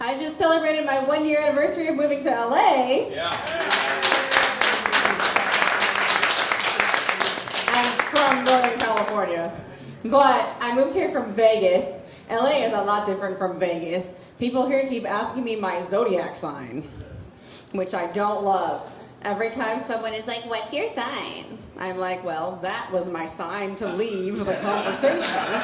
I just celebrated my 1-year anniversary of moving to LA. Yeah. I'm from Northern California, but I moved here from Vegas. LA is a lot different from Vegas. People here keep asking me my zodiac sign, which I don't love. Every time someone is like, "What's your sign?" I'm like, "Well, that was my sign to leave the conversation."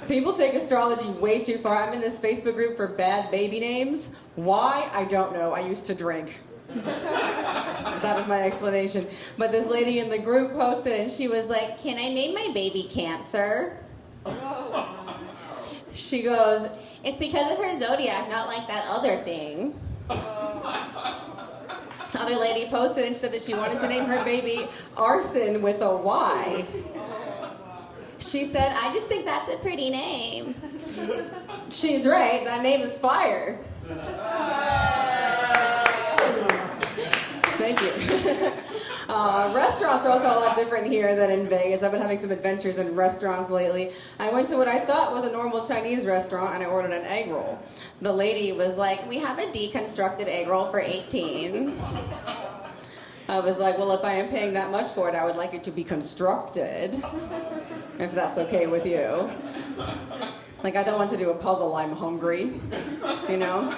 People take astrology way too far. I'm in this Facebook group for bad baby names. Why? I don't know. I used to drink. That was my explanation. But this lady in the group posted and she was like, "Can I name my baby Cancer?" She goes, "It's because of her zodiac, not like that other thing." The other lady posted and said that she wanted to name her baby Arson with a Y. She said, "I just think that's a pretty name." She's right. That name is fire. Thank you. Restaurants are also a lot different here than in Vegas. I've been having some adventures in restaurants lately. I went to what I thought was a normal Chinese restaurant and I ordered an egg roll. The lady was like, "We have a deconstructed egg roll for $18. I was like, "Well, if I am paying that much for it, I would like it to be constructed, if that's okay with you." Like, I don't want to do a puzzle, I'm hungry, you know?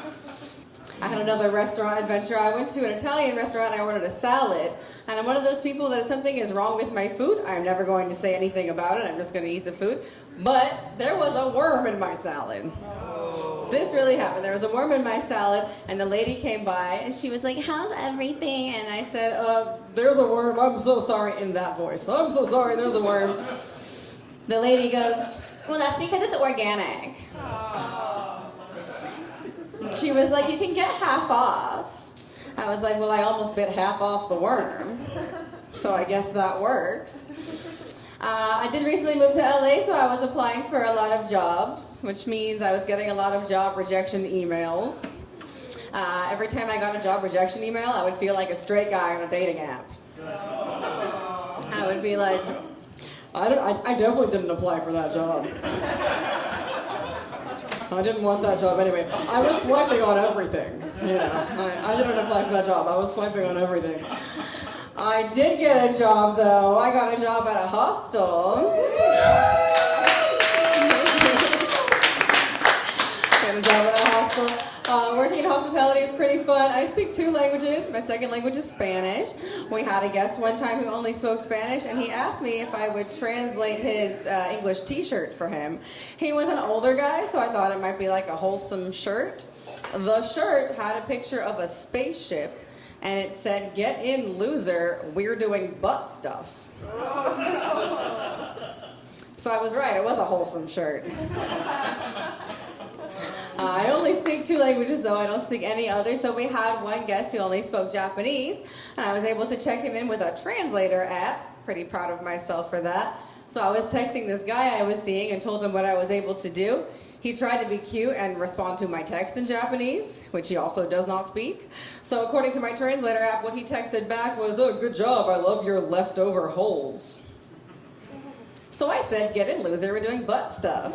I had another restaurant adventure. I went to an Italian restaurant and I ordered a salad. And I'm one of those people that if something is wrong with my food, I'm never going to say anything about it. I'm just going to eat the food. But there was a worm in my salad. This really happened. There was a worm in my salad and the lady came by and she was like, "How's everything?" And I said, "There's a worm. I'm so sorry," in that voice. "I'm so sorry, there's a worm." The lady goes, "Well, that's because it's organic." She was like, "You can get half off." I was like, "Well, I almost bit half off the worm, so I guess that works." I did recently move to LA, so I was applying for a lot of jobs, which means I was getting a lot of job rejection emails. Every time I got a job rejection email, I would feel like a straight guy on a dating app. I would be like, I definitely didn't apply for that job. I didn't want that job anyway. I was swiping on everything, you know. I didn't apply for that job. I was swiping on everything. I did get a job, though. I got a job at a hostel. Got a job at a hostel. Working in hospitality is pretty fun. I speak 2 languages. My second language is Spanish. We had a guest one time who only spoke Spanish, and he asked me if I would translate his English t-shirt for him. He was an older guy, so I thought it might be like a wholesome shirt. The shirt had a picture of a spaceship, and it said, "Get in, loser, we're doing butt stuff." So I was right, it was a wholesome shirt. I only speak 2 languages, though. I don't speak any other. So we had one guest who only spoke Japanese, and I was able to check him in with a translator app. Pretty proud of myself for that. So I was texting this guy I was seeing and told him what I was able to do. He tried to be cute and respond to my text in Japanese, which he also does not speak. So according to my translator app, what he texted back was, "Oh, good job. I love your leftover holes." So I said, "Get in, loser. We're doing butt stuff."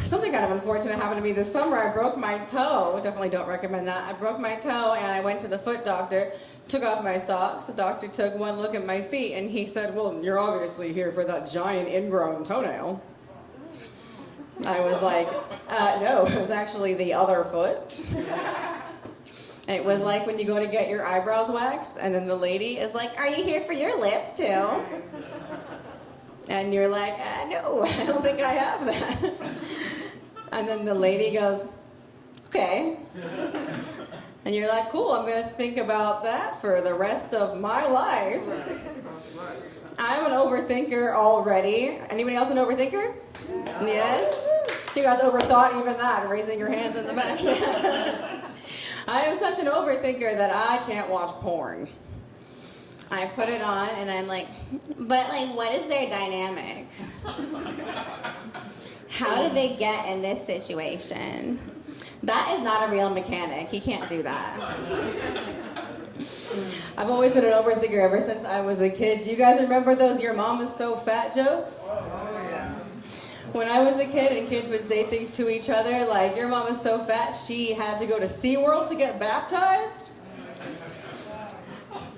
Something kind of unfortunate happened to me this summer. I broke my toe. Definitely don't recommend that. I broke my toe and I went to the foot doctor, took off my socks. The doctor took one look at my feet and he said, "Well, you're obviously here for that giant ingrown toenail." I was like, no, it was actually the other foot. It was like when you go to get your eyebrows waxed and then the lady is like, "Are you here for your lip too?" And you're like, "No, I don't think I have that." And then the lady goes, "Okay." And you're like, "Cool, I'm going to think about that for the rest of my life." I'm an overthinker already. Anybody else an overthinker? Yes? You guys overthought even that, raising your hands in the back. I am such an overthinker that I can't watch porn. I put it on and I'm like, but like, what is their dynamic? How did they get in this situation? That is not a real mechanic. He can't do that. I've always been an overthinker ever since I was a kid. Do you guys remember those "your mom is so fat" jokes? When I was a kid and kids would say things to each other like, "Your mom is so fat she had to go to SeaWorld to get baptized,"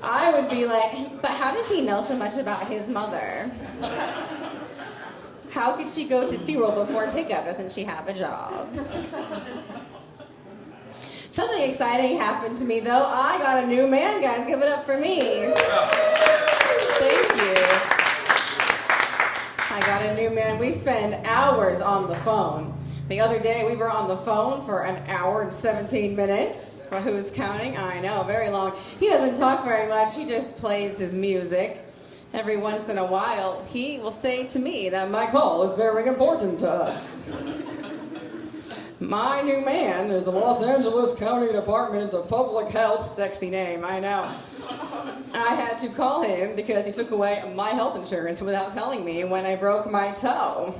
I would be like, "But how does he know so much about his mother? How could she go to SeaWorld before pickup? Doesn't she have a job?" Something exciting happened to me, though. I got a new man, guys. Give it up for me. Thank you. I got a new man. We spend hours on the phone. The other day, we were on the phone for an hour and 17 minutes. Well, who's counting? I know, very long. He doesn't talk very much. He just plays his music. Every once in a while, he will say to me that my call is very important to us. My new man is the Los Angeles County Department of Public Health. Sexy name, I know. I had to call him because he took away my health insurance without telling me when I broke my toe.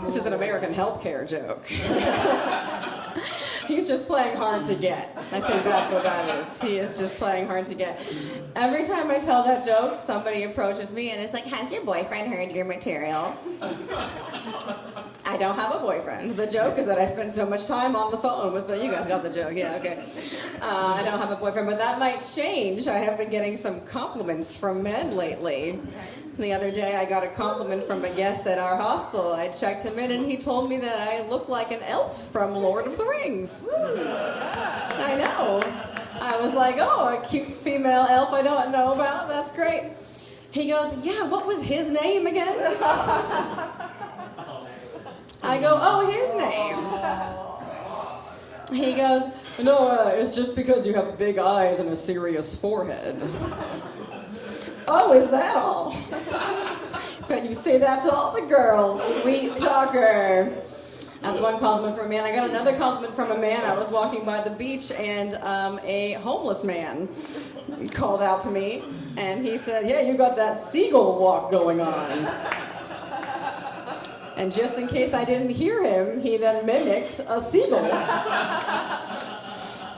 This is an American healthcare joke. He's just playing hard to get. I think that's what that is. He is just playing hard to get. Every time I tell that joke, somebody approaches me and is like, "Has your boyfriend heard your material?" I don't have a boyfriend. The joke is that I spend so much time on the phone with you guys got the joke, yeah, okay. I don't have a boyfriend, but that might change. I have been getting some compliments from men lately. The other day I got a compliment from a guest at our hostel. I checked him in and he told me that I look like an elf from Lord of the Rings. I know. I was like, "Oh, a cute female elf I don't know about. That's great." He goes, "Yeah, what was his name again?" I go, "Oh, his name." He goes, "No, it's just because you have big eyes and a serious forehead." "Oh, is that all?" "Bet you say that to all the girls, sweet talker." That's one compliment from a man. I got another compliment from a man. I was walking by the beach and a homeless man called out to me and he said, "Yeah, you got that seagull walk going on." And just in case I didn't hear him, he then mimicked a seagull.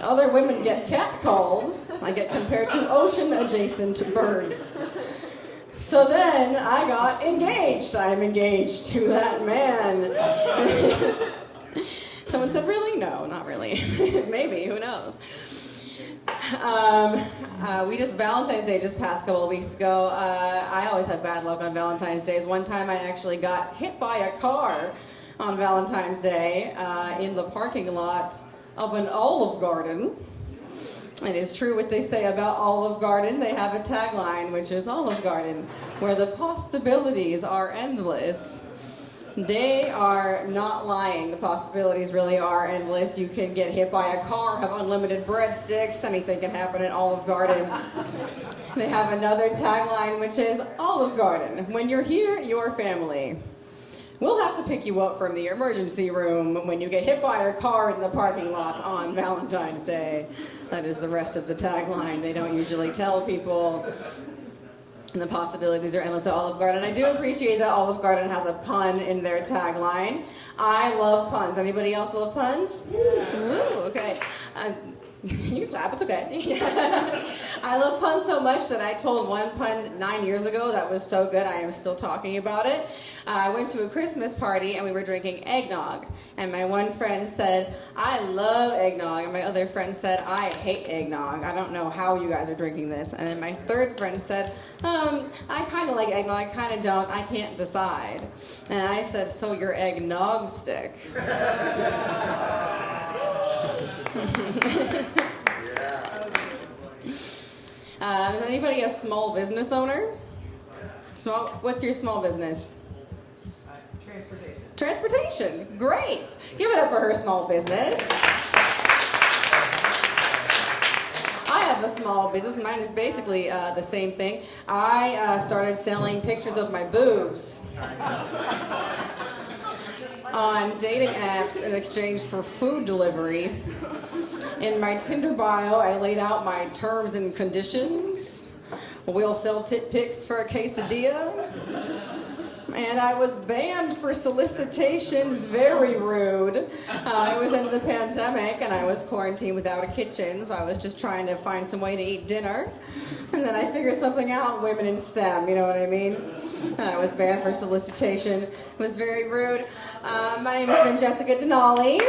Other women get catcalled. I get compared to ocean-adjacent birds. So then I got engaged. I'm engaged to that man. Someone said, "Really? No, not really." Maybe, who knows? Valentine's Day just passed a couple of weeks ago. I always have bad luck on Valentine's Days. One time I actually got hit by a car on Valentine's Day in the parking lot of an Olive Garden. It is true what they say about Olive Garden. They have a tagline, which is Olive Garden, where the possibilities are endless. They are not lying. The possibilities really are endless. You can get hit by a car, have unlimited breadsticks, anything can happen at Olive Garden. They have another tagline, which is Olive Garden. When you're here, your family. We'll have to pick you up from the emergency room when you get hit by a car in the parking lot on Valentine's Day. That is the rest of the tagline. They don't usually tell people. And the possibilities are endless at Olive Garden. I do appreciate that Olive Garden has a pun in their tagline. I love puns. Anybody else love puns? Ooh, okay. You can clap, it's okay. I love puns so much that I told one pun 9 years ago that was so good I am still talking about it. I went to a Christmas party and we were drinking eggnog. And my one friend said, "I love eggnog." And my other friend said, "I hate eggnog. I don't know how you guys are drinking this." And then my third friend said, "I kind of like eggnog, I kind of don't, I can't decide." And I said, "So you're eggnog stick." Is anybody a small business owner? What's your small business? Transportation. Transportation. Great. Give it up for her small business. I have a small business. Mine is basically the same thing. I started selling pictures of my boobs on dating apps in exchange for food delivery. In my Tinder bio, I laid out my terms and conditions. We'll sell tit pics for a quesadilla. and I was banned for solicitation. Very rude. It was into the pandemic, and I was quarantined without a kitchen, so I was just trying to find some way to eat dinner. And then I figured something out, women in STEM, you know what I mean? And I was banned for solicitation. It was very rude. My name has been Jessica Denali.